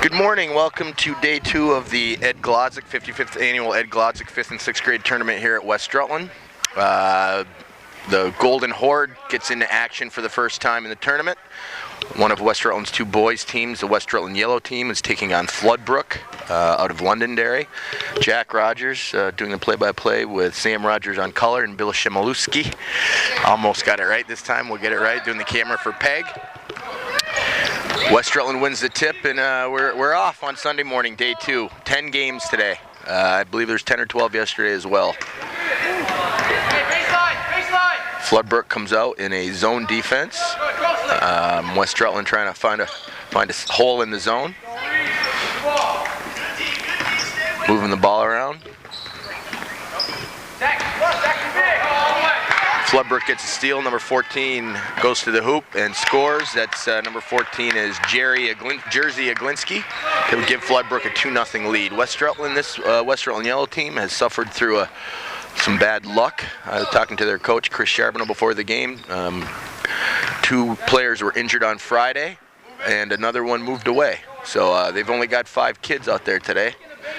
Good morning. Welcome to day 2 of the Ed Glodzik 55th annual Ed Glodzik 5th and 6th grade tournament here at West Rutland. The Golden Horde gets into action for the first time in the tournament. One of West Rutland's 2 boys teams, the West Rutland Yellow team, is taking on Brook out of Londonderry. Jack Rogers doing the play-by-play with Sam Rogers on color and Bill Shemaluski. Almost got it right this time. We'll get it right. Doing the camera for Peg. West Rutland wins the tip, and we're off on Sunday morning, day 2. 10 games today. I believe there's 10 or 12 yesterday as well. Brook comes out in a zone defense. West Rutland trying to find a hole in the zone. Moving the ball around. Brook gets a steal. Number 14 goes to the hoop and scores. That's number 14 is Jerzy Aglinski. They would give Brook a 2-0 lead. West Rutland, this West Rutland Yellow team has suffered through some bad luck. I was talking to their coach, Chris Charbonneau, before the game. 2 players were injured on Friday, and another one moved away. So they've only got 5 kids out there today.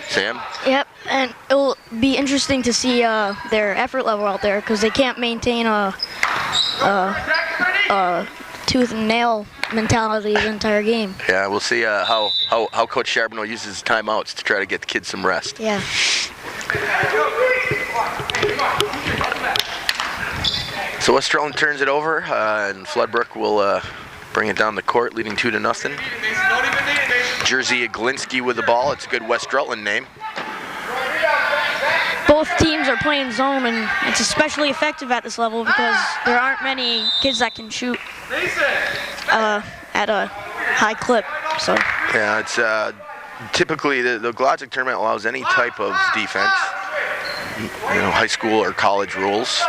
Sam? Yep, and it will be interesting to see their effort level out there because they can't maintain a tooth and nail mentality the entire game. Yeah, we'll see how Coach Charbonneau uses timeouts to try to get the kids some rest. Yeah. So West Rutland turns it over, and Brook will bring it down the court, leading 2-0. Jerzy Aglinski with the ball. It's a good West Rutland name. Both teams are playing zone, and it's especially effective at this level because there aren't many kids that can shoot at a high clip. So yeah, it's typically the Glodzik tournament allows any type of defense, high school or college rules.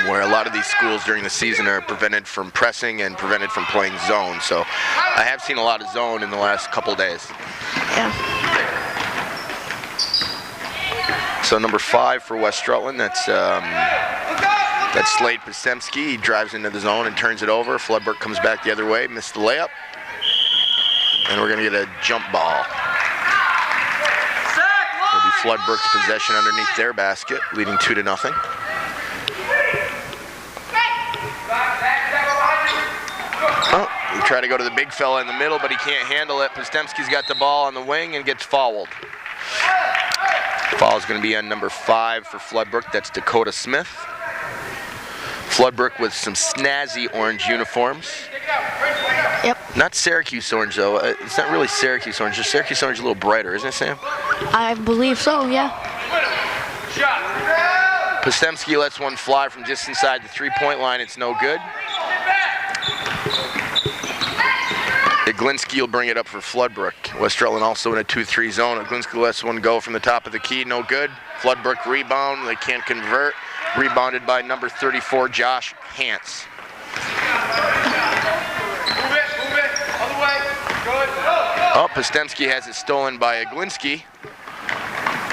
Where a lot of these schools during the season are prevented from pressing and prevented from playing zone. So I have seen a lot of zone in the last couple days. Yeah. So number 5 for West Rutland, that's Slade Pistemski. He drives into the zone and turns it over. Brook comes back the other way, missed the layup. And we're going to get a jump ball. It'll be Brook's possession underneath their basket, leading 2-0. He tried to go to the big fella in the middle, but he can't handle it. Pistemski's got the ball on the wing and gets fouled. Foul's going to be on number 5 for Brook. That's Dakota Smith. Brook with some snazzy orange uniforms. Yep. Not Syracuse orange, though. It's not really Syracuse orange. Just Syracuse orange is a little brighter, isn't it, Sam? I believe so, yeah. Pistemski lets one fly from just inside the 3-point line. It's no good. Aglinski will bring it up for Brook. West Rutland also in a 2-3 zone. Aglinski lets one go from the top of the key, no good. Brook rebound, they can't convert. Rebounded by number 34, Josh Hance. Move it, other way, good. Oh, Pistemski has it stolen by Aglinski.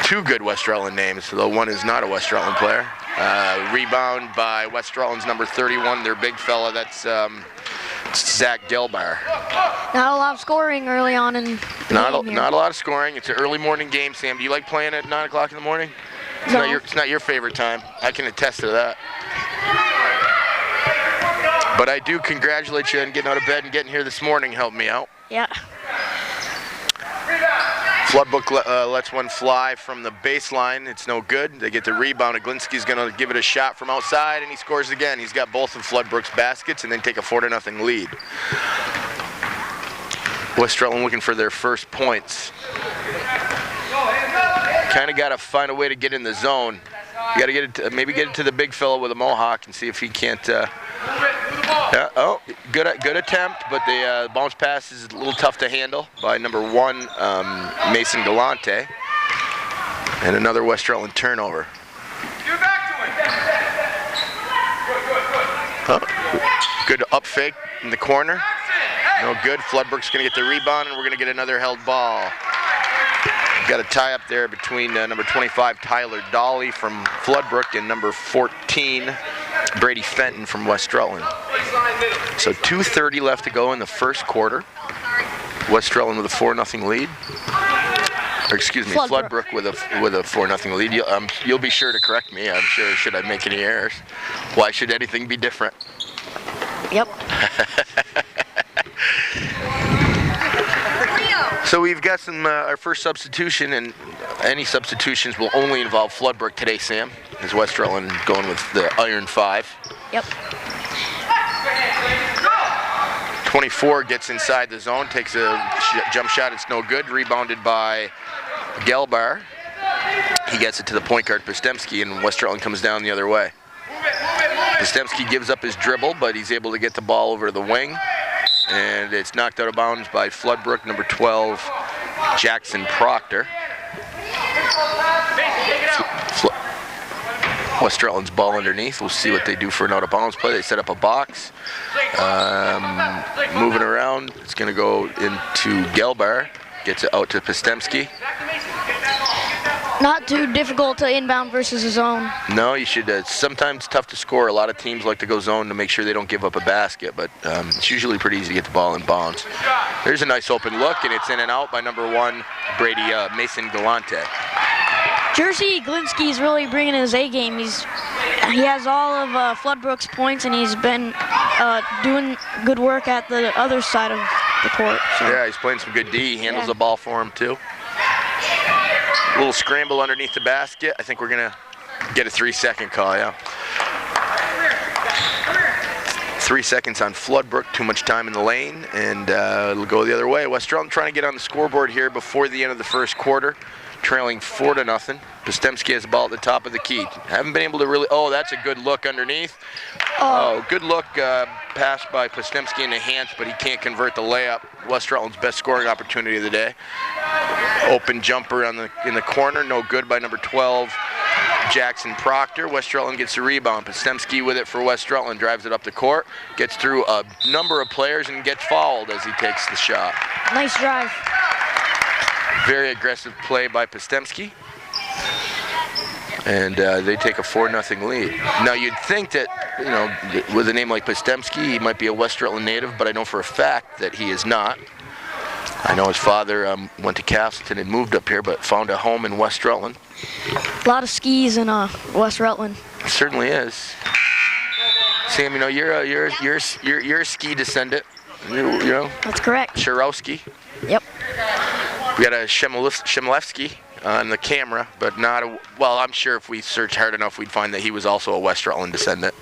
2 good West Rutland names, though one is not a West Rutland player. Rebound by West Rutland's number 31, their big fella, that's Zach Gelbar. Not a lot of scoring early on in the game. Not a lot of scoring. It's an early morning game, Sam. Do you like playing at 9 o'clock in the morning? No. It's not your favorite time. I can attest to that. But I do congratulate you on getting out of bed and getting here this morning. Helped me out. Yeah. Brook lets one fly from the baseline. It's no good. They get the rebound. Aglinski's going to give it a shot from outside, and he scores again. He's got both of Brook's baskets, and then take a 4-0 lead. West Rutland looking for their first points. Kind of got to find a way to get in the zone. You got to get it, maybe get it to the big fella with a mohawk and see if he can't. Good attempt, but the bounce pass is a little tough to handle by number 1, Mason Galante, and another West Rutland turnover. Good up fake in the corner. No good. Brook's going to get the rebound, and we're going to get another held ball. Got a tie up there between number 25, Tyler Dolly from Brook, and number 14, Brady Fenton from West Rutland. So 2:30 left to go in the first quarter. West Rutland with a 4-0 lead. Or excuse me, Floodbrook with a 4-0 lead. You'll be sure to correct me. I'm sure. Should I make any errors? Why should anything be different? Yep. So we've got some our first substitution, and any substitutions will only involve Floodbrook today, Sam. Is West Rutland going with the Iron 5? Yep. 24 gets inside the zone, takes a jump shot. It's no good. Rebounded by Gelbar. He gets it to the point guard, Postemski, and West Rutland comes down the other way. Postemski gives up his dribble, but he's able to get the ball over to the wing. And it's knocked out of bounds by Floodbrook, number 12, Jackson Proctor. West Rutland's ball underneath. We'll see what they do for an out-of-bounds play. They set up a box. Moving around, it's going to go into Gelbar. Gets it out to Postemski. Not too difficult to inbound versus a zone. No, you should. Sometimes tough to score. A lot of teams like to go zone to make sure they don't give up a basket, but it's usually pretty easy to get the ball in bounds. There's a nice open look, and it's in and out by number 1, Brady Mason Galante. Jersey Glinski's really bringing his A game. He has all of Floodbrook's points, and he's been doing good work at the other side of the court. So. Yeah, he's playing some good D. He handles the ball for him too. A little scramble underneath the basket. I think we're gonna get a 3-second call. Yeah. 3 seconds on Floodbrook. Too much time in the lane, and it'll go the other way. West Rutland trying to get on the scoreboard here before the end of the first quarter. Trailing 4-0. Postemski has the ball at the top of the key. Haven't been able to really. Oh, that's a good look underneath. Oh, good look pass by Postemski in the hands, but he can't convert the layup. West Rutland's best scoring opportunity of the day. Open jumper in the corner, no good by number 12, Jackson Proctor. West Rutland gets the rebound. Postemski with it for West Rutland, drives it up the court, gets through a number of players and gets fouled as he takes the shot. Nice drive. Very aggressive play by Postemski. And they take a 4-0 lead. Now you'd think that, with a name like Postemski, he might be a West Rutland native, but I know for a fact that he is not. I know his father went to Castleton and moved up here, but found a home in West Rutland. A lot of skis in West Rutland. It certainly is. Sam, you're a ski descendant. That's correct. Sharowski. Yep. We got a Shemlevsky on the camera, but not a. Well, I'm sure if we search hard enough, we'd find that he was also a West Rutland descendant.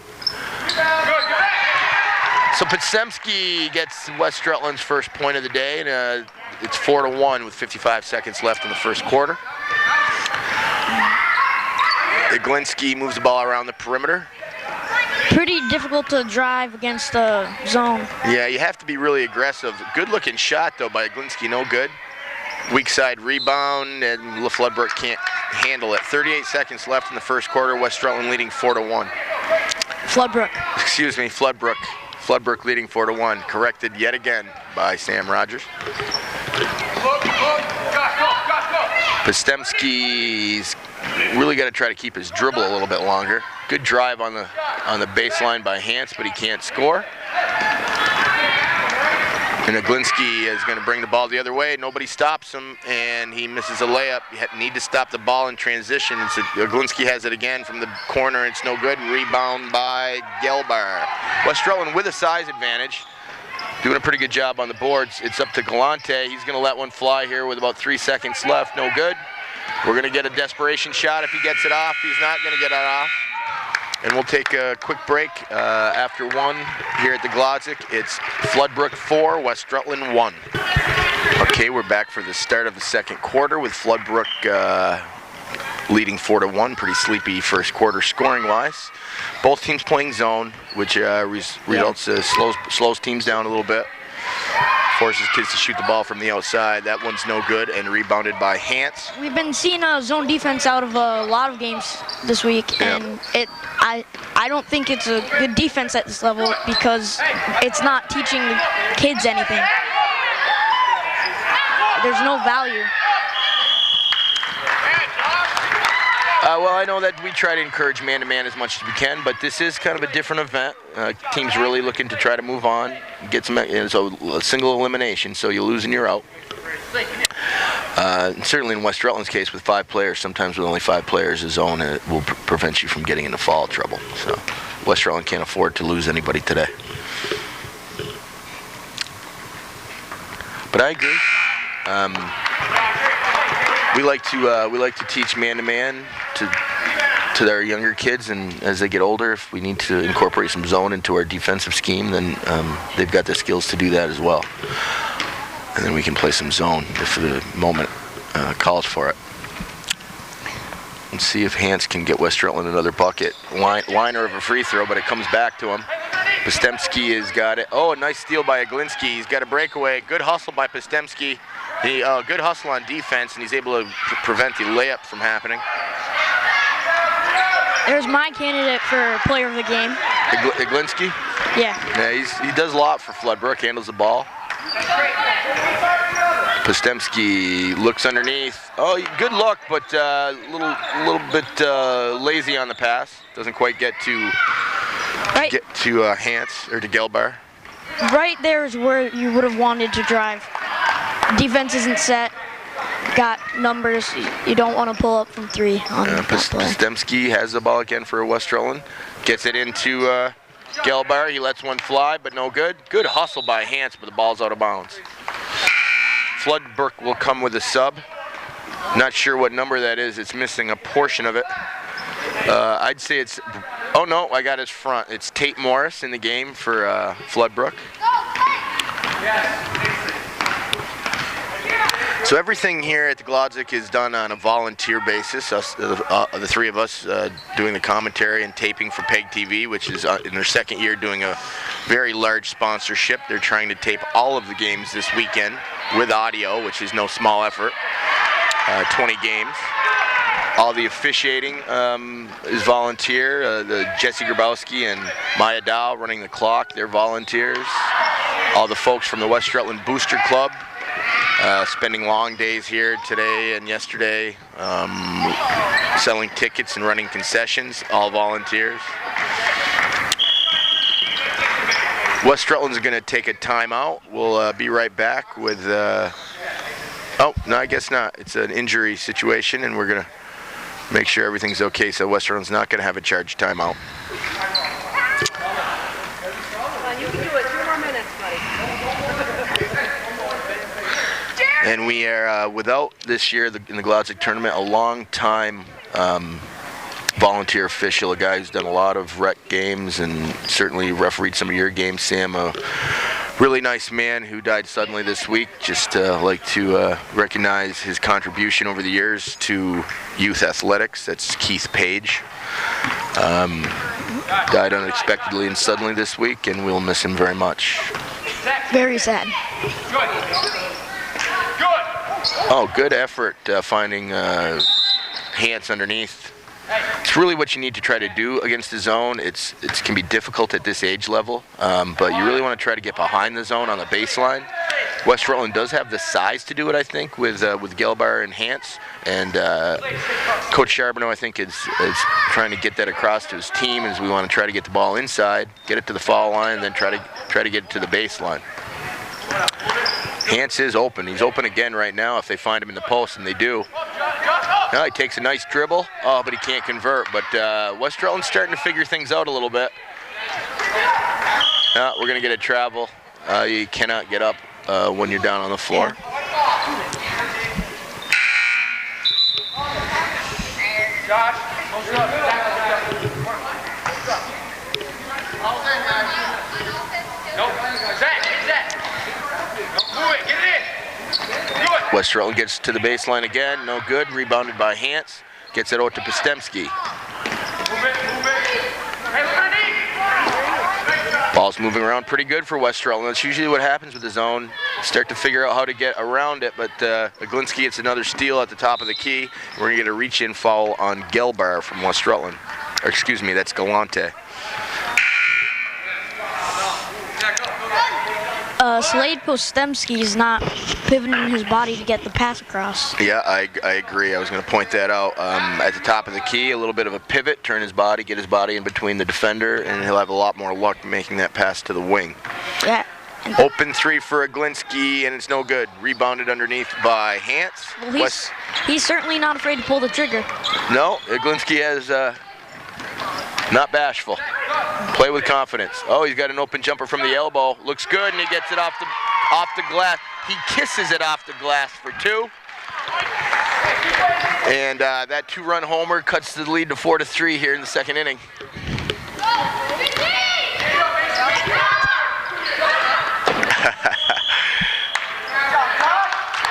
So Postemski gets West Rutland's first point of the day, and it's 4-1 with 55 seconds left in the first quarter. Glinski moves the ball around the perimeter. Pretty difficult to drive against the zone. Yeah, you have to be really aggressive. Good looking shot though by Glinski, no good. Weak side rebound, and Floodbrook can't handle it. 38 seconds left in the first quarter. West Rutland leading 4-1. Floodbrook. Excuse me, Floodbrook. Floodbrook leading 4-1. Corrected yet again by Sam Rogers. Postemski's really got to try to keep his dribble a little bit longer. Good drive on the baseline by Hans, but he can't score. And Glinski is going to bring the ball the other way. Nobody stops him, and he misses a layup. You need to stop the ball in transition. Glinski has it again from the corner. It's no good. Rebound by Gelbar. West Rutland with a size advantage. Doing a pretty good job on the boards. It's up to Galante. He's going to let one fly here with about 3 seconds left. No good. We're going to get a desperation shot if he gets it off. He's not going to get it off. And we'll take a quick break after one here at the Glodzik. It's Floodbrook 4, West Rutland 1. Okay, we're back for the start of the second quarter with Floodbrook leading 4-1. Pretty sleepy first quarter scoring-wise. Both teams playing zone, which results slows teams down a little bit. Forces kids to shoot the ball from the outside. That one's no good and rebounded by Hans. We've been seeing a zone defense out of a lot of games this week, and I don't think it's a good defense at this level because it's not teaching the kids anything. There's no value. Well, I know that we try to encourage man-to-man as much as we can, but this is kind of a different event. Team's really looking to try to move on, get some, so a single elimination, so you lose and you're out. And certainly in West Rutland's case, with 5 players, sometimes with only 5 players, a zone will prevent you from getting into foul trouble. So West Rutland can't afford to lose anybody today. But I agree. We like to teach man-to-man to their younger kids, and as they get older, if we need to incorporate some zone into our defensive scheme, then they've got the skills to do that as well. And then we can play some zone if the moment calls for it. Let's see if Hans can get West Rutland another bucket. Liner of a free throw, but it comes back to him. Postemski has got it. Oh, a nice steal by Glodzik. He's got a breakaway. Good hustle by Postemski. Good hustle on defense, and he's able to prevent the layup from happening. There's my candidate for player of the game. Glodzik? Yeah. Yeah, he does a lot for Floodbrook, handles the ball. Postemski looks underneath. Oh, good look, but a little bit lazy on the pass. Doesn't quite get to Hans or to Gelbar. Right there is where you would have wanted to drive. Defense isn't set. Got numbers. You don't want to pull up from 3 on that play. Postemski has the ball again for West Rutland. Gets it into Gelbar. He lets one fly, but no good. Good hustle by Hans, but the ball's out of bounds. Floodbrook will come with a sub. Not sure what number that is. It's missing a portion of it. I'd say it's, oh no, I got his front. It's Tate Morris in the game for Floodbrook. So everything here at the Glodzik is done on a volunteer basis. The 3 of us doing the commentary and taping for PEGTV, which is in their 2nd year doing a very large sponsorship. They're trying to tape all of the games this weekend with audio, which is no small effort. 20 games. All the officiating is volunteer. Jesse Grabowski and Maya Dow running the clock, they're volunteers. All the folks from the West Rutland Booster Club spending long days here today and yesterday, selling tickets and running concessions, all volunteers. West Rutland's going to take a timeout. We'll be right back with, oh, no, I guess not. It's an injury situation, and we're going to make sure everything's okay, so West Rutland's not going to have a charged timeout. You can do it 2 more minutes, buddy. And we are without this year in the Glodzik tournament a long-time volunteer official, a guy who's done a lot of rec games and certainly refereed some of your games, Sam. A really nice man who died suddenly this week. Just like to recognize his contribution over the years to youth athletics. That's Keith Page. Died unexpectedly and suddenly this week, and we'll miss him very much. Very sad. Oh, good effort finding Hans underneath. It's really what you need to try to do against the zone. It can be difficult at this age level, but you really want to try to get behind the zone on the baseline. West Rutland does have the size to do it, I think, with Gelbar and Hans. And Coach Charbonneau, I think, is trying to get that across to his team as we want to try to get the ball inside, get it to the foul line, and then try to get it to the baseline. Hans is open. He's open again right now if they find him in the post, and they do. Now he takes a nice dribble. Oh, but he can't convert. But West Rutland's starting to figure things out a little bit. We're going to get a travel. You cannot get up when you're down on the floor. Josh, West Rutland gets to the baseline again, no good. Rebounded by Hans. Gets it out to Postemski. Ball's moving around pretty good for West Rutland. That's usually what happens with the zone. Start to figure out how to get around it, but Glodzik gets another steal at the top of the key. We're going to get a reach-in foul on Gelbar from West Rutland. Or excuse me, that's Galante. Slade Postemski is not pivoting his body to get the pass across. Yeah, I agree. I was going to point that out. At the top of the key, a little bit of a pivot, turn his body, get his body in between the defender, and he'll have a lot more luck making that pass to the wing. Yeah. Open three for Glodzik, and it's no good. Rebounded underneath by Hance. Well, he's certainly not afraid to pull the trigger. No, Glodzik has not bashful. Play with confidence. Oh, he's got an open jumper from the elbow. Looks good, and he gets it off the glass. He kisses it off the glass for two. And that two-run homer cuts the lead to 4-3 here in the second inning.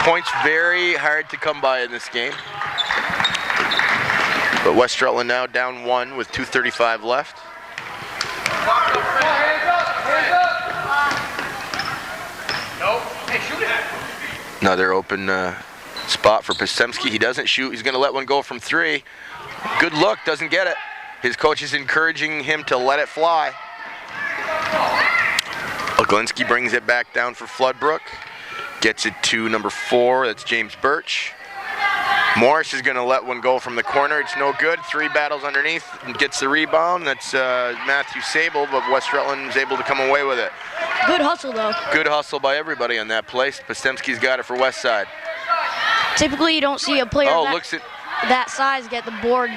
Points very hard to come by in this game. But West Rutland now down 1 with 2:35 left. Another open spot for Postemski. He doesn't shoot. He's going to let one go from 3. Good look, doesn't get it. His coach is encouraging him to let it fly. Glodzik brings it back down for Floodbrook. Gets it to number 4, that's James Birch. Morris is going to let one go from the corner. It's no good. 3 battles underneath and gets the rebound. That's Matthew Sable, but West Rutland is able to come away with it. Good hustle, though. Good hustle by everybody on that play. Postemski's got it for West Side. Typically, you don't see a player that size get the board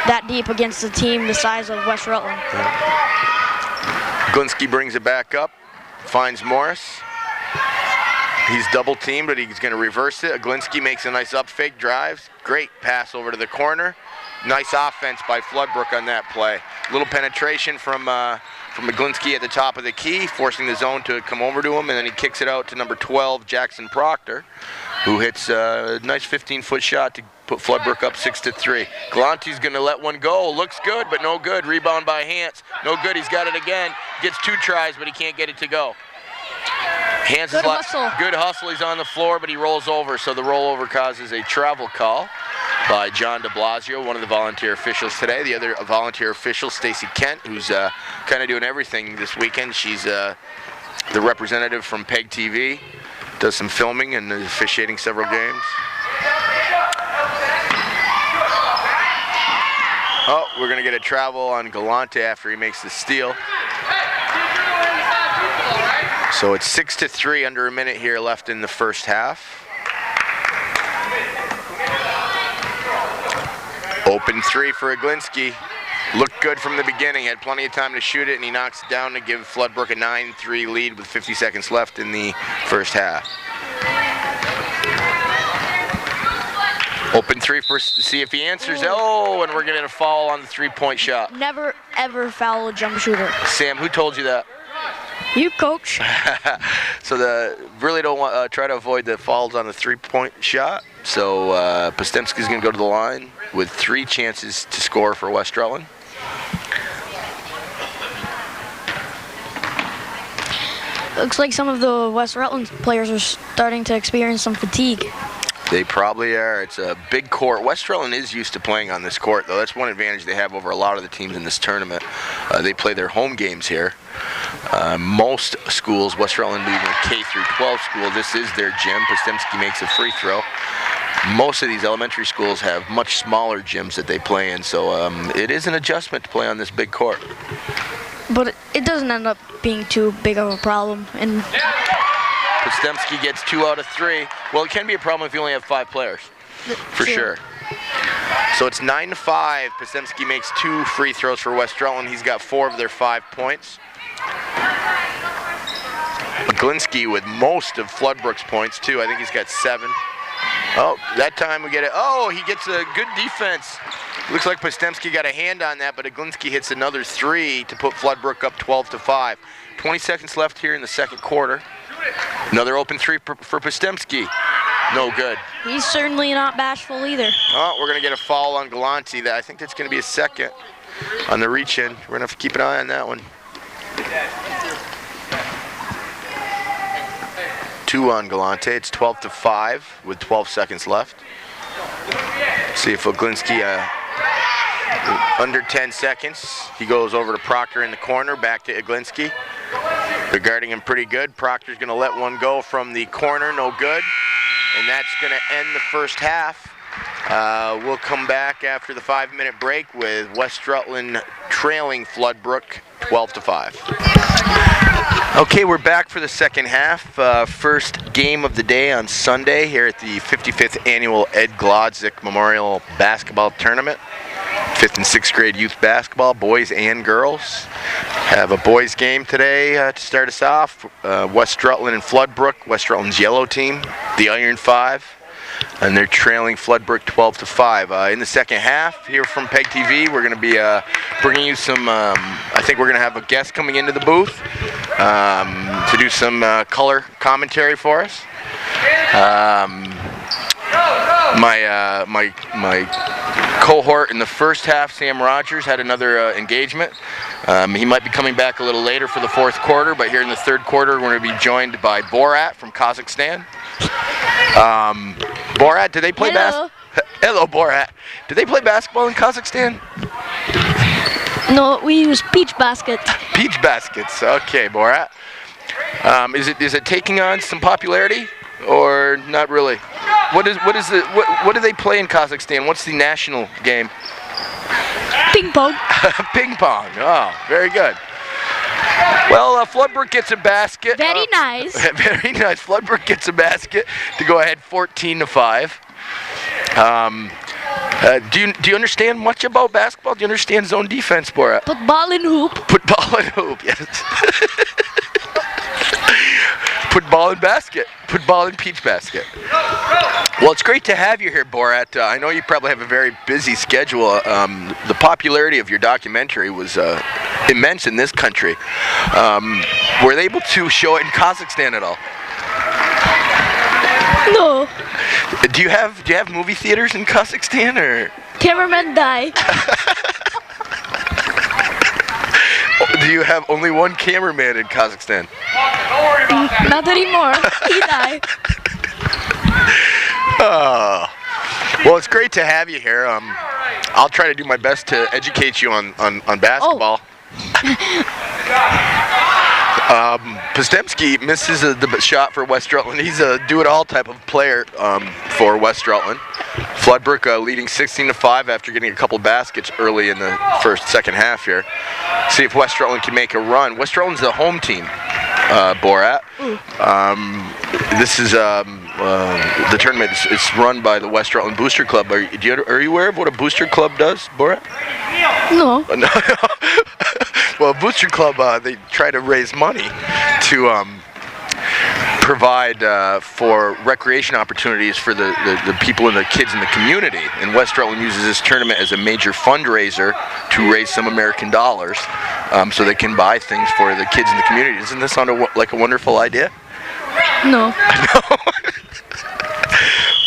that deep against a team the size of West Rutland. Glodzik brings it back up, finds Morris. He's double teamed, but he's going to reverse it. Glodzik makes a nice up fake, drives. Great pass over to the corner. Nice offense by Floodbrook on that play. Little penetration from Glodzik at the top of the key, forcing the zone to come over to him, and then he kicks it out to number 12, Jackson Proctor, who hits a nice 15-foot shot to put Floodbrook up 6-3. Galante's going to let one go. Looks good, but no good. Rebound by Hance. No good. He's got it again. Gets 2 tries, but he can't get it to go. Hance good hustle. Good hustle. He's on the floor, but he rolls over. So the rollover causes a travel call by John de Blasio, one of the volunteer officials today. The other volunteer official, Stacy Kent, who's kind of doing everything this weekend. She's the representative from PEGTV, does some filming and is officiating several games. Oh, we're going to get a travel on Galante after he makes the steal. So it's 6-3, under a minute here left in the first half. Open 3 for Glodzik. Looked good from the beginning, had plenty of time to shoot it, and he knocks it down to give Floodbrook a 9-3 lead with 50 seconds left in the first half. Open 3 for, see if he answers. Oh, and we're getting a foul on the 3-point shot. Never, ever foul a jump shooter. Sam, who told you that? You, coach. So really don't want try to avoid the fouls on the 3-point shot. So Postemski's going to go to the line with 3 chances to score for West Rutland. Looks like some of the West Rutland players are starting to experience some fatigue. They probably are. It's a big court. West Rutland is used to playing on this court, though. That's one advantage they have over a lot of the teams in this tournament. They play their home games here. Most schools, West Rutland being a K-12 school, this is their gym. Postemski makes a free throw. Most of these elementary schools have much smaller gyms that they play in, so it is an adjustment to play on this big court. But it doesn't end up being too big of a problem. And Postemski gets 2 out of 3. Well, it can be a problem if you only have 5 players, for sure. So it's 9-5. Postemski makes 2 free throws for West Rutland. He's got 4 of their 5 points. Glodzik with most of Floodbrook's points, too. I think he's got 7. Oh, that time we get it. Oh, he gets a good defense. Looks like Postemski got a hand on that, but Glodzik hits another 3 to put Floodbrook up 12-5. 20 seconds left here in the second quarter. Another open 3 for Postemski. No good. He's certainly not bashful either. Oh, we're going to get a foul on Galante. I think that's going to be a second on the reach-in. We're going to have to keep an eye on that one. 2 on Galante. It's 12-5 with 12 seconds left. See if Glodzik under 10 seconds. He goes over to Proctor in the corner, back to Glodzik. They're guarding him pretty good. Proctor's going to let one go from the corner, no good. And that's going to end the first half. We'll come back after the 5-minute break with West Rutland trailing Floodbrook 12-5. Okay, we're back for the second half. First game of the day on Sunday here at the 55th Annual Ed Glodzik Memorial Basketball Tournament. 5th and 6th grade youth basketball, boys and girls. Have a boys game today to start us off. West Rutland and Floodbrook. West Rutland's yellow team, the Iron 5. And they're trailing Floodbrook 12-5. In the second half, here from PEGTV, we're going to be bringing you some, I think we're going to have a guest coming into the booth to do some color commentary for us. My cohort in the first half, Sam Rogers, had another engagement. He might be coming back a little later for the fourth quarter, but here in the third quarter, we're going to be joined by Borat from Kazakhstan. Borat, do they play basketball? Hello, Borat. Do they play basketball in Kazakhstan? No, we use peach basket. Peach baskets. Okay, Borat. Is it taking on some popularity or not really? What do they play in Kazakhstan? What's the national game? Ping pong. Ping pong. Oh, very good. Well, Floodbrook gets a basket. Very nice. Very nice. Floodbrook gets a basket to go ahead 14-5. Do you understand much about basketball? Do you understand zone defense, Borat? Put ball in hoop. Put ball in hoop, yes. Put ball in basket. Put ball in peach basket. Well, it's great to have you here, Borat. I know you probably have a very busy schedule. The popularity of your documentary was immense in this country. Were they able to show it in Kazakhstan at all? No. Do you have movie theaters in Kazakhstan or? Cameraman die. Do you have only one cameraman in Kazakhstan? Not anymore. He died. Oh. Well, it's great to have you here. I'll try to do my best to educate you on basketball. Postemski misses the shot for West Rutland. He's a do-it-all type of player for West Rutland. Floodbrook leading 16-5 after getting a couple baskets early in the second half here. See if West Rutland can make a run. West Rutland's the home team, Borat. This is the tournament. It's run by the West Rutland Booster Club. Are you aware of what a booster club does, Borat? No. Well, a booster club, they try to raise money to provide for recreation opportunities for the people and the kids in the community. And West Rutland uses this tournament as a major fundraiser to raise some American dollars so they can buy things for the kids in the community. Doesn't this sound like a wonderful idea? No. No.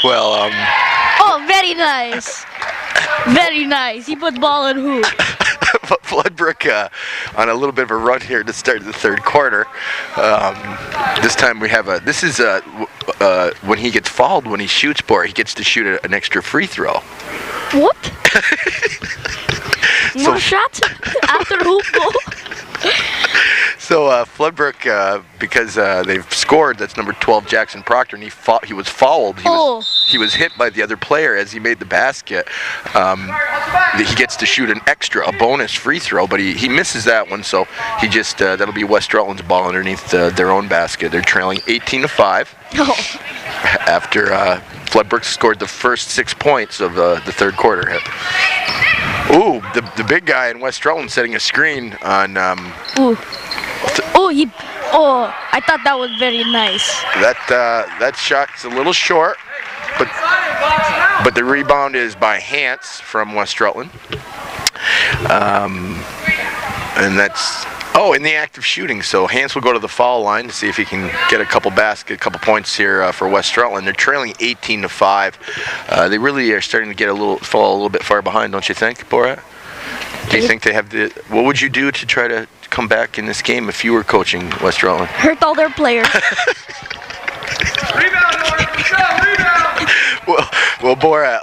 Well, Oh, very nice. Very nice. He put ball in hoop. Floodbrook on a little bit of a run here to start the third quarter. This time we have this is when he gets fouled, when he shoots, he gets to shoot an extra free throw. What? More shots after hoop goal? So Floodbrook, because they've scored, that's number 12, Jackson Proctor, and he was fouled. He was hit by the other player as he made the basket. He gets to shoot a bonus free throw, but he misses that one, so he just that'll be West Rutland's ball underneath their own basket. They're trailing 18-5 after Floodbrook scored the first 6 points of the third quarter. Ooh, the big guy in West Rutland setting a screen on. I thought that was very nice. That shot's a little short, but the rebound is by Hance from West Rutland. And that's in the act of shooting. So Hance will go to the foul line to see if he can get a couple points here for West Rutland. They're trailing 18-5. They really are starting to fall a little bit far behind, don't you think, Borat? Do you think they have what would you do to try to come back in this game if you were coaching West Rutland? Hurt all their players. Rebound! Well, Borat,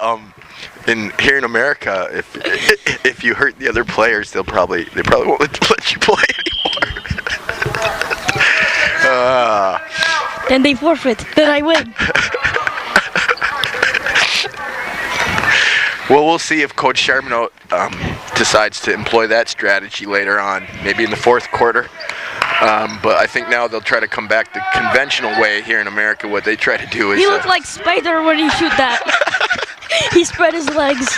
here in America, if you hurt the other players, they probably won't let you play anymore. Then they forfeit. Then I win. Well, we'll see if Coach Charbonneau decides to employ that strategy later on, maybe in the fourth quarter. But I think now they'll try to come back the conventional way here in America. What they try to do is... He looked like Spider when he shoot that. He spread his legs.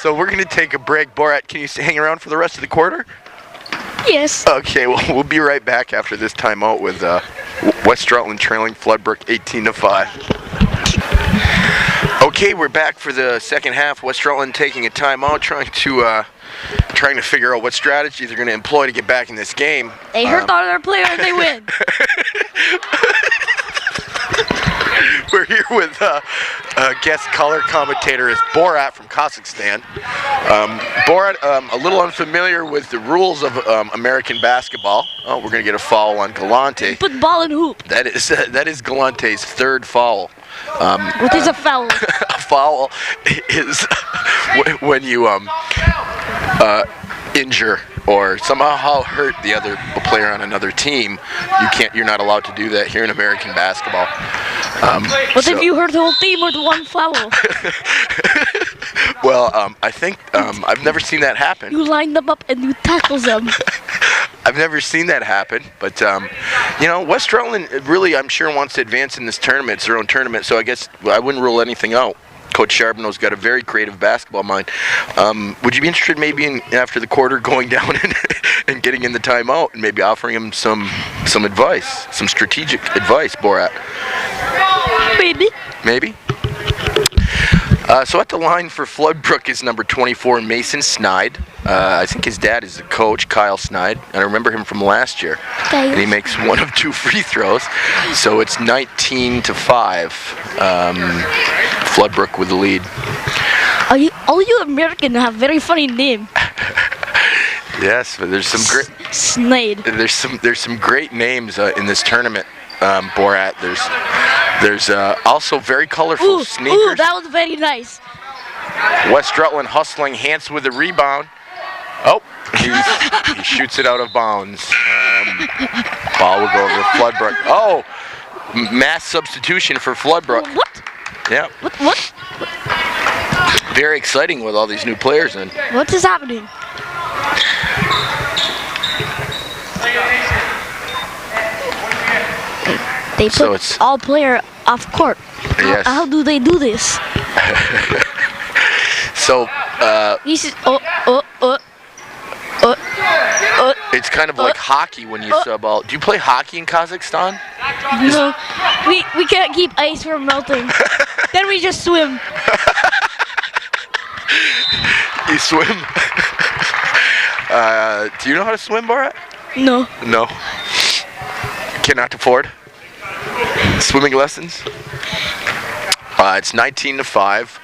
So we're going to take a break. Borat, can you hang around for the rest of the quarter? Yes. Okay, well, we'll be right back after this timeout with West Rutland trailing Floodbrook 18-5. Okay, we're back for the second half. West Rutland taking a timeout, trying to figure out what strategy they're going to employ to get back in this game. They hurt all their player and they win. We're here with guest color commentator is Borat from Kazakhstan. Borat, a little unfamiliar with the rules of American basketball. Oh, we're going to get a foul on Galante. Put ball in hoop. That is Galante's third foul. What is a foul? A foul is when you injure or somehow hurt the other player on another team. You're not allowed to do that here in American basketball. What if you hurt the whole team with one foul? Well, I think I've never seen that happen. You line them up and you tackle them. I've never seen that happen, but West Rutland really, I'm sure, wants to advance in this tournament. It's their own tournament, so I guess I wouldn't rule anything out. Coach Charbonneau's got a very creative basketball mind. Would you be interested maybe in, after the quarter, going down and getting in the timeout and maybe offering him some advice, some strategic advice, Borat? Maybe. Maybe? So at the line for Floodbrook is number 24, Mason Snide. I think his dad is the coach, Kyle Snide. I remember him from last year. And he makes one of two free throws. So it's 19-5. Floodbrook with the lead. All you Americans have very funny name. Yes, but there's some great Snide. There's some great names in this tournament, Borat. There's also very colorful sneakers. Ooh, that was very nice. West Rutland hustling, Hans with the rebound. Oh, he shoots it out of bounds. Ball will go over to Floodbrook. Oh, mass substitution for Floodbrook. What? Yeah. What? Very exciting with all these new players in. What is happening? They put all player off court. Yes. How do they do this? So, This is it's kind of like hockey when you sub out. Do you play hockey in Kazakhstan? No, we can't keep ice from melting. Then we just swim. You swim? Do you know how to swim, Borat? No. No. Cannot afford swimming lessons. It's 19-5.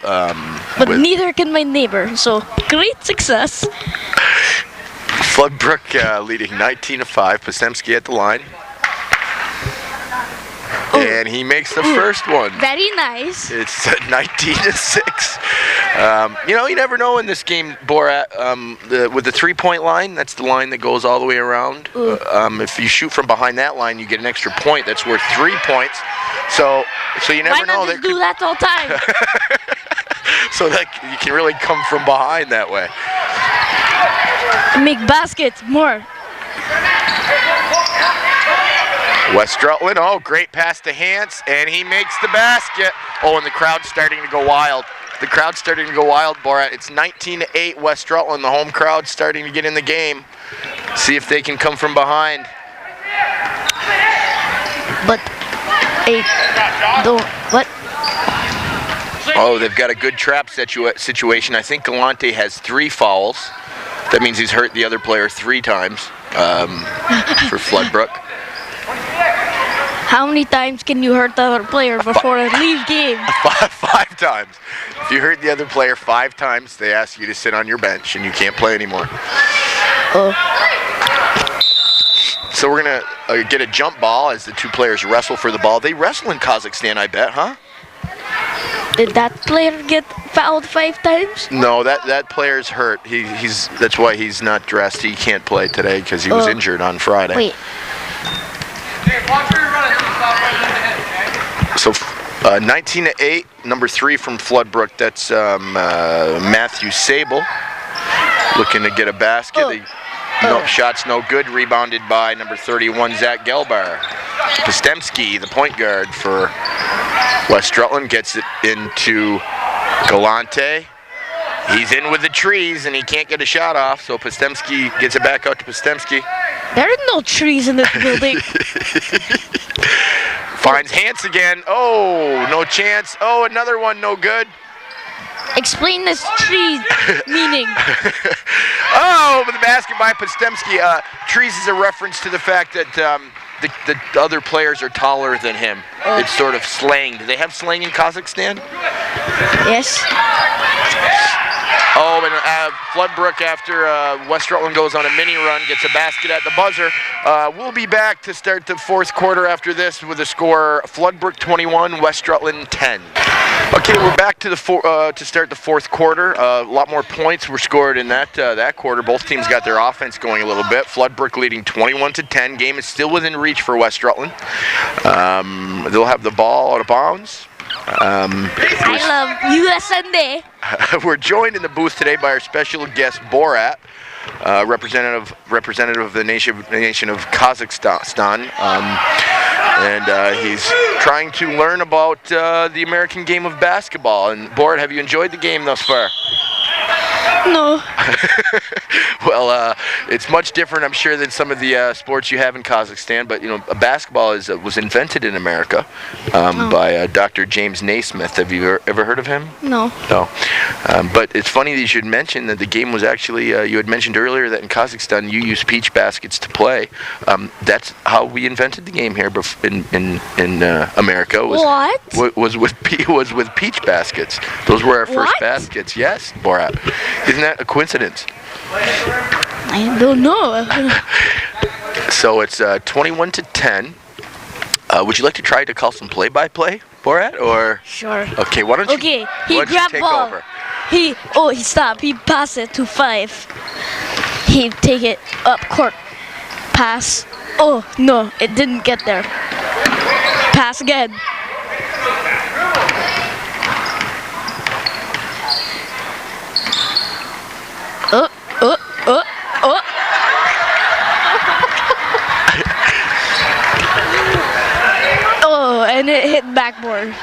But neither can my neighbor, so great success. Floodbrook leading 19-5. Pasemski at the line. Oh. And he makes the first one. Very nice. It's 19-6. You never know in this game, Borat. With the three-point line, that's the line that goes all the way around. If you shoot from behind that line, you get an extra point. That's worth 3 points. So you never know. Why not just do that all the time? So that you can really come from behind that way. Make baskets more. West Rutland, great pass to Hans, and he makes the basket. Oh, and the crowd's starting to go wild. The crowd's starting to go wild, Borat. It's 19-8, West Rutland. The home crowd's starting to get in the game. See if they can come from behind. But, what? Oh, they've got a good trap situation. I think Galante has 3 fouls. That means he's hurt the other player 3 times for Floodbrook. How many times can you hurt the other player before they leave game? 5 times. If you hurt the other player 5 times, they ask you to sit on your bench and you can't play anymore. So we're going to get a jump ball as the 2 players wrestle for the ball. They wrestle in Kazakhstan, I bet, huh? Did that player get fouled 5 times? No, that player's hurt. That's why he's not dressed. He can't play today because he was injured on Friday. Wait. So 19-8, number 3 from Floodbrook. That's Matthew Sable looking to get a basket. No, shot's no good. Rebounded by number 31, Zach Gelbar. Postemski, the point guard for West Rutland, gets it into Galante. He's in with the trees and he can't get a shot off, so Postemski gets it back out to Postemski. There are no trees in this building. Finds Hans again. Oh, no chance. Oh, another one, no good. Explain this tree meaning. Oh, but the basket by Postemski. Trees is a reference to the fact that the other players are taller than him. It's sort of slang. Do they have slang in Kazakhstan? Yes. Oh, and Floodbrook, after West Rutland goes on a mini run, gets a basket at the buzzer. We'll be back to start the 4th quarter after this with a score: Floodbrook 21, West Rutland 10. Okay, we're back to to start the 4th quarter. A lot more points were scored in that quarter. Both teams got their offense going a little bit. Floodbrook leading 21-10. Game is still within reach for West Rutland. They'll have the ball out of bounds. I love USND. We're joined in the booth today by our special guest Borat, representative of the nation of Kazakhstan, and he's trying to learn about the American game of basketball. And Borat, have you enjoyed the game thus far? No. Well, it's much different, I'm sure, than some of the sports you have in Kazakhstan. But basketball was invented in America by Dr. James Naismith. Have you ever heard of him? No. No. But it's funny that you should mention that the game was actually. You had mentioned earlier that in Kazakhstan you use peach baskets to play. That's how we invented the game here in America. Was with peach baskets. Those were our first baskets. Yes, Borat. Isn't that a coincidence? I don't know. So it's 21-10. Would you like to try to call some play-by-play, Borat, or? Sure. Okay, why don't you? Okay, he grabbed ball. Over? He stopped. He passed it to 5. He take it up court. Pass. Oh no, it didn't get there. Pass again. Oh, and it hit backboard.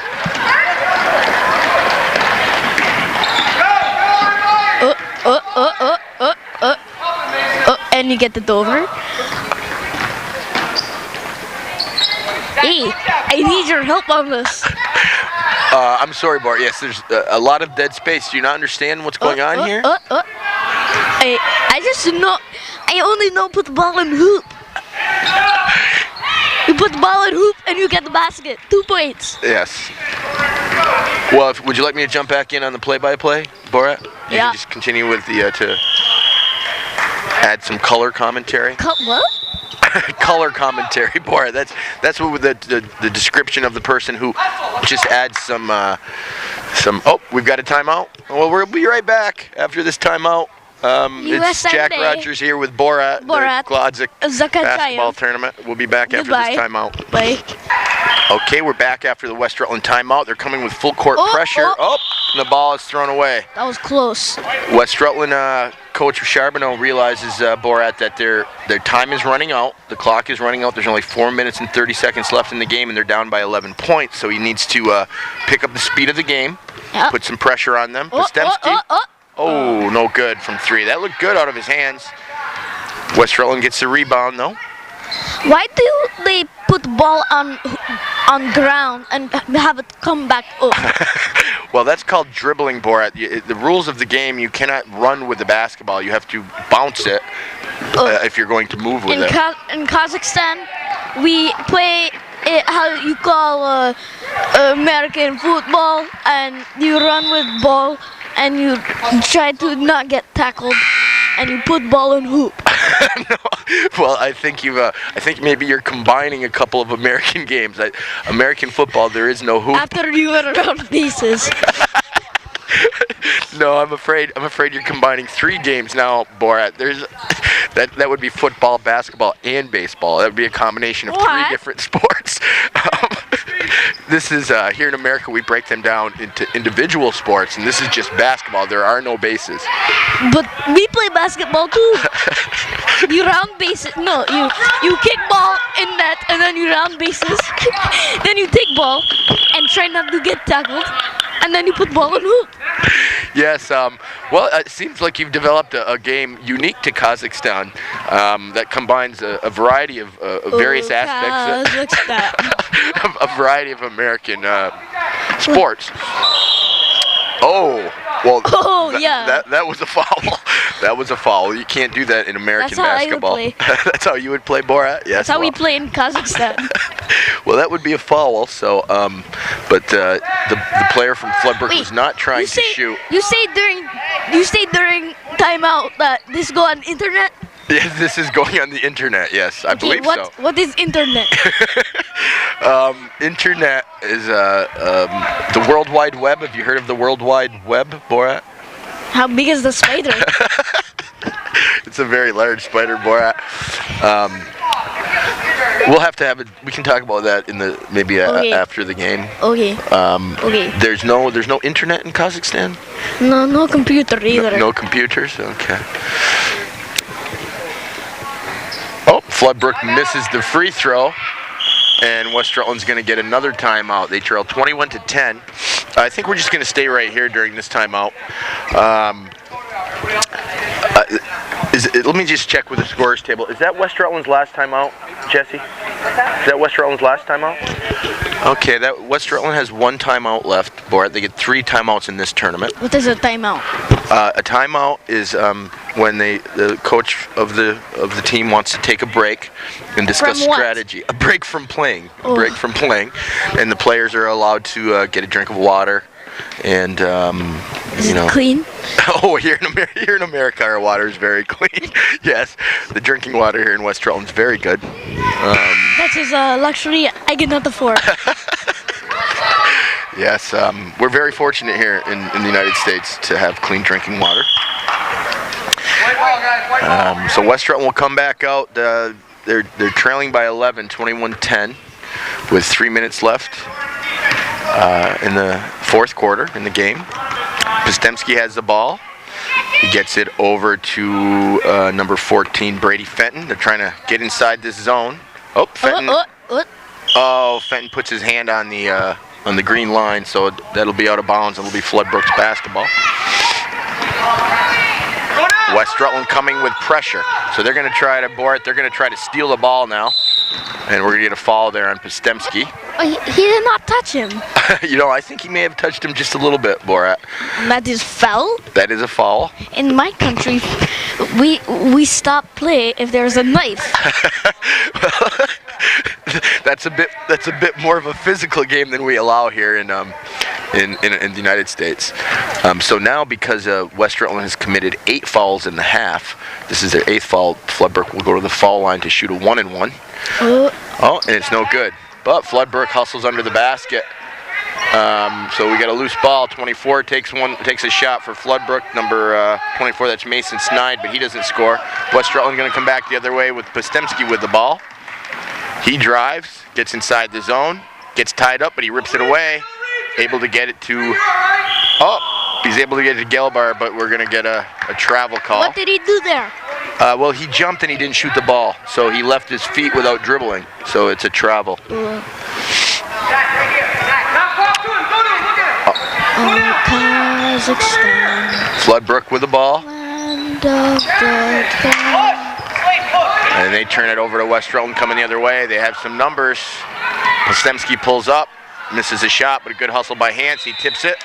And you get the over. Hey, I need your help on this. I'm sorry, Bart. Yes, there's a lot of dead space. Do you not understand what's going on here? I just know. I only know put the ball in hoop. You put the ball in hoop and you get the basket. 2 points. Yes. Well, would you like me to jump back in on the play-by-play, Borat? You can just continue with the to add some color commentary. What? Color commentary, Borat. That's what the description of the person who just adds some. Oh, we've got a timeout. Well, we'll be right back after this timeout. It's Jack Rogers here with Borat. The Glodzik basketball tournament. We'll be back after this timeout. Bye. Okay, we're back after the West Rutland timeout. They're coming with full court pressure. And the ball is thrown away. That was close. West Rutland coach Charbonneau realizes, Borat, that their time is running out. The clock is running out. There's only 4 minutes and 30 seconds left in the game, and they're down by 11 points. So he needs to pick up the speed of the game, put some pressure on them. Postemski. Oh, no good from 3. That looked good out of his hands. West Rutland gets the rebound, though. Why do they put the ball on ground and have it come back up? Well, that's called dribbling, Borat. The rules of the game, you cannot run with the basketball. You have to bounce it if you're going to move with it. In Kazakhstan, we play it how you call American football, and you run with ball and you try to not get tackled, and you put ball in hoop. No. Well, I think maybe you're combining a couple of American games. American football, there is no hoop. After you went around bases. No, I'm afraid you're combining 3 games now, Borat. That would be football, basketball, and baseball. That would be a combination of 3 different sports. This is here in America, we break them down into individual sports, and this is just basketball. There are no bases. But we play basketball too. You round bases. No, you kick ball in net, and then you round bases. Then you take ball and try not to get tackled, and then you put ball in hoop. Yes. Well, it seems like you've developed a game unique to Kazakhstan that combines a variety of various aspects. A variety of American sports. Oh, well, that was a foul. That was a foul. You can't do that in American basketball. That's how you would play, Borat? Yes. That's how we play in Kazakhstan. Well, that would be a foul. So, but the player from Floodbrook was not trying to shoot. You say during timeout that this go on internet? Yes, this is going on the internet. Yes, I believe so. What is internet? Internet is the World Wide Web. Have you heard of the World Wide Web, Borat? How big is the spider? It's a very large spider, Borat. We'll have to have it. We can talk about that in the maybe after the game. Okay. Okay. There's no internet in Kazakhstan. No computer either. No computers. Okay. Oh, Floodbrook misses the free throw, and West Rutland's going to get another timeout. They trail 21-10. I think we're just going to stay right here during this timeout. Let me just check with the scorers table. Is that West Rutland's last timeout, Jesse? Is that West Rutland's last timeout? Okay, that West Rutland has 1 timeout left, Borat. They get 3 timeouts in this tournament. What is a timeout? A timeout is when the coach of the team wants to take a break and discuss strategy. A break from playing. A break from playing, and the players are allowed to get a drink of water. And is it clean? Oh, here in America, our water is very clean. Yes, the drinking water here in West Rutland is very good. That is a luxury I cannot afford. Yes, we're very fortunate here in the United States to have clean drinking water. So West Rutland will come back out. They're trailing by 11, 21-10, with 3 minutes left in the 4th quarter in the game. Postemski has the ball. He gets it over to number 14, Brady Fenton. They're trying to get inside this zone. Oh, Fenton. Oh, Fenton puts his hand on the green line, so that'll be out of bounds. It'll be Floodbrook's basketball. West Rutland coming with pressure. So they're going to try to board. They're going to try to steal the ball now. And we're going to get a foul there on Postemski. He did not touch him. I think he may have touched him just a little bit, Borat. That is foul? That is a foul. In my country, we stop play if there's a knife. That's a bit more of a physical game than we allow here in the United States. So now, because West Rutland has committed 8 fouls in the half, this is their 8th foul. Floodbrook will go to the foul line to shoot a 1-and-1. Oh, and it's no good. But Floodbrook hustles under the basket. So we got a loose ball. 24 takes a shot for Floodbrook. Number 24, that's Mason Snide, but he doesn't score. West Rutland going to come back the other way with Postemski with the ball. He drives, gets inside the zone, gets tied up, but he rips it away. Able to get it to, he's able to get it to Gelbar, but we're going to get a travel call. What did he do there? Well, he jumped and he didn't shoot the ball, so he left his feet without dribbling, so it's a travel. Kazakhstan. Floodbrook with the ball. Land of the And they turn it over to West Rutland coming the other way. They have some numbers. Postemski pulls up, misses a shot, but a good hustle by Hans. He tips it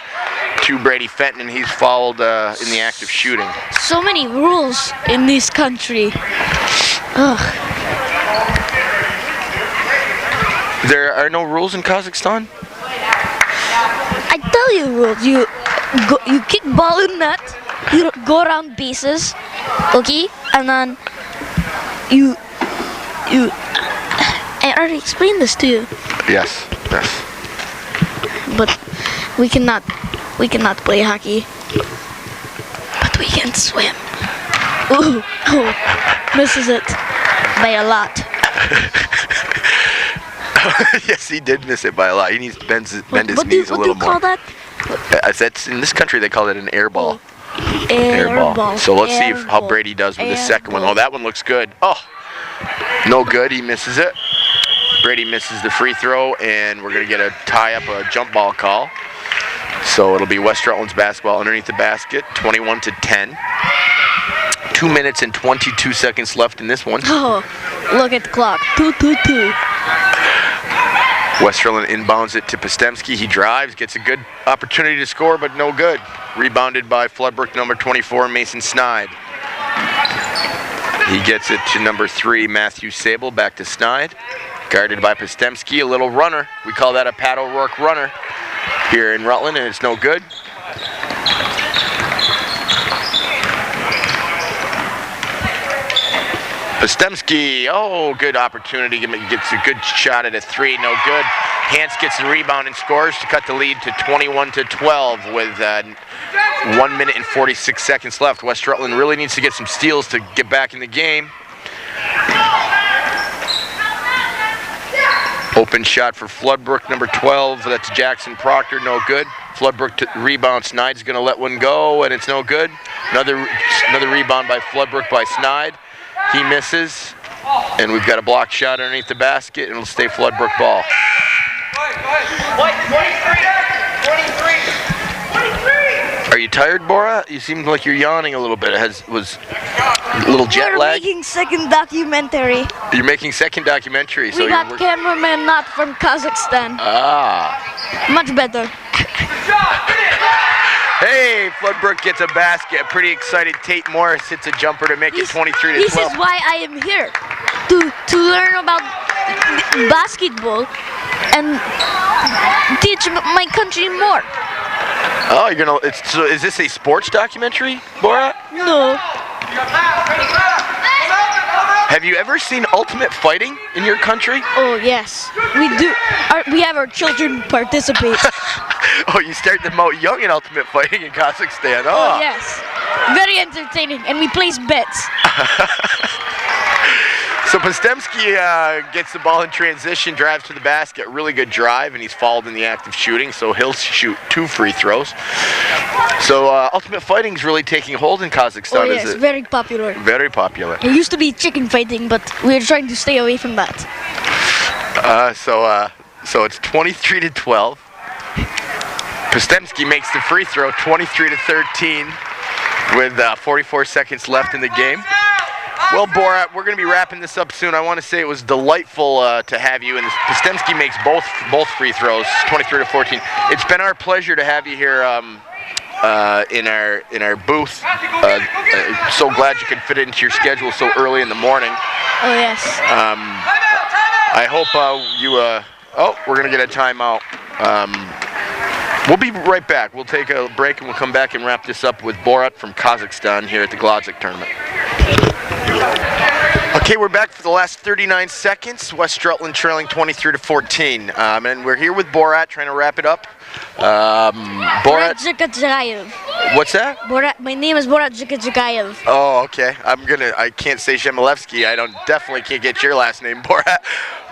to Brady Fenton, and he's fouled in the act of shooting. So many rules in this country. Ugh. There are no rules in Kazakhstan? I tell you rules. You kick ball in net. You go around bases, okay, and then I already explained this to you. Yes. But we cannot play hockey. But we can swim. Ooh, misses it by a lot. Yes, he did miss it by a lot. He needs to bend his knees a little more. What do you call that? That's in this country they call it an air ball. Air ball. So let's see how Brady does with the second one. Oh, that one looks good. Oh, no good. He misses it. Brady misses the free throw, and we're going to get a tie-up, a jump ball call. So it'll be West Rutland's basketball underneath the basket, 21-10. 2 minutes and 22 seconds left in this one. Oh, look at the clock. 2:22. West Rutland inbounds it to Postemski. He drives, gets a good opportunity to score, but no good. Rebounded by Floodbrook, number 24, Mason Snide. He gets it to number 3, Matthew Sable, back to Snide. Guarded by Postemski, a little runner. We call that a Pat O'Rourke runner here in Rutland, and it's no good. Postemski, oh, good opportunity. Gets a good shot at a 3, no good. Hans gets the rebound and scores to cut the lead to 21-12 with 1 minute and 46 seconds left. West Rutland really needs to get some steals to get back in the game. Open shot for Floodbrook, number 12. That's Jackson Proctor, no good. Floodbrook rebound. Snide's going to let one go, and it's no good. Another rebound by Floodbrook by Snide. He misses, and we've got a blocked shot underneath the basket, and it'll stay Floodbrook ball. 23. Are you tired, Bora? You seem like you're yawning a little bit. Was a little jet lag? We're making second documentary. You're making second documentary. We got cameraman not from Kazakhstan. Ah. Much better. Hey, Floodbrook gets a basket. Pretty excited. Tate Morris hits a jumper to make it 23-12. This is why I am here, to learn about basketball and teach my country more. Oh, you're gonna. So is this a sports documentary, Bora? No. Have you ever seen Ultimate Fighting in your country? Oh yes, we do. We have our children participate. Oh, you start them out young in Ultimate Fighting in Kazakhstan. Oh yes, very entertaining, and we place bets. So Postemski gets the ball in transition, drives to the basket, really good drive, and he's fouled in the act of shooting, so he'll shoot 2 free throws. So Ultimate Fighting's really taking hold in Kazakhstan, is it? Oh yes, very popular. Very popular. It used to be chicken fighting, but we're trying to stay away from that. So it's 23-12. Postemski makes the free throw, 23-13, with 44 seconds left in the game. Well, Borat, we're going to be wrapping this up soon. I want to say it was delightful to have you, and Postemski makes both free throws, 23-14. It's been our pleasure to have you here in our booth. So glad you could fit it into your schedule so early in the morning. Oh yes. I hope we're going to get a timeout. We'll be right back. We'll take a break and we'll come back and wrap this up with Borat from Kazakhstan here at the Glodzik tournament. Okay, we're back for the last 39 seconds. West Rutland trailing 23-14. And we're here with Borat trying to wrap it up. Borat Zhikadzhagayev. What's that? Borat. My name is Borat Zhikadzhagayev. Oh, okay. I can't say Shemilevsky. Definitely can't get your last name, Borat.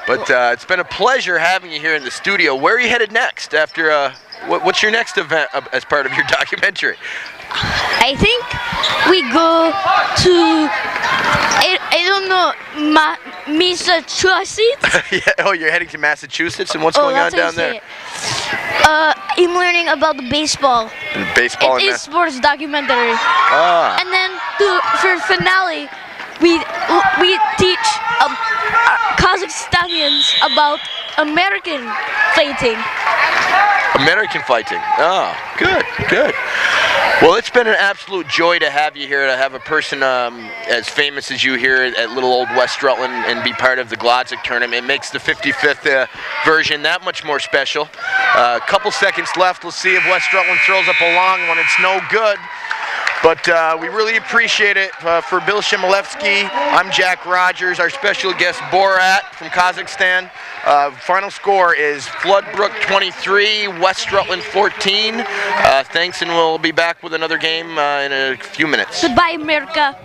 But it's been a pleasure having you here in the studio. Where are you headed next after what's your next event as part of your documentary? I think we go to, I don't know, Massachusetts? Yeah, oh, you're heading to Massachusetts, and what's going on down there? I'm learning about baseball. Baseball it is sports documentary. Ah. And then for finale, we teach Kazakhstanians about American fighting. American fighting. Oh, good. Well, it's been an absolute joy to have you here, to have a person as famous as you here at little old West Rutland and be part of the Glodzik tournament. It makes the 55th version that much more special. A couple seconds left. We'll see if West Rutland throws up a long one. It's no good. But we really appreciate it. For Bill Shimolevsky, I'm Jack Rogers, our special guest Borat from Kazakhstan. Final score is Brook 23, West Rutland 14. Thanks, and we'll be back with another game in a few minutes. Goodbye, America.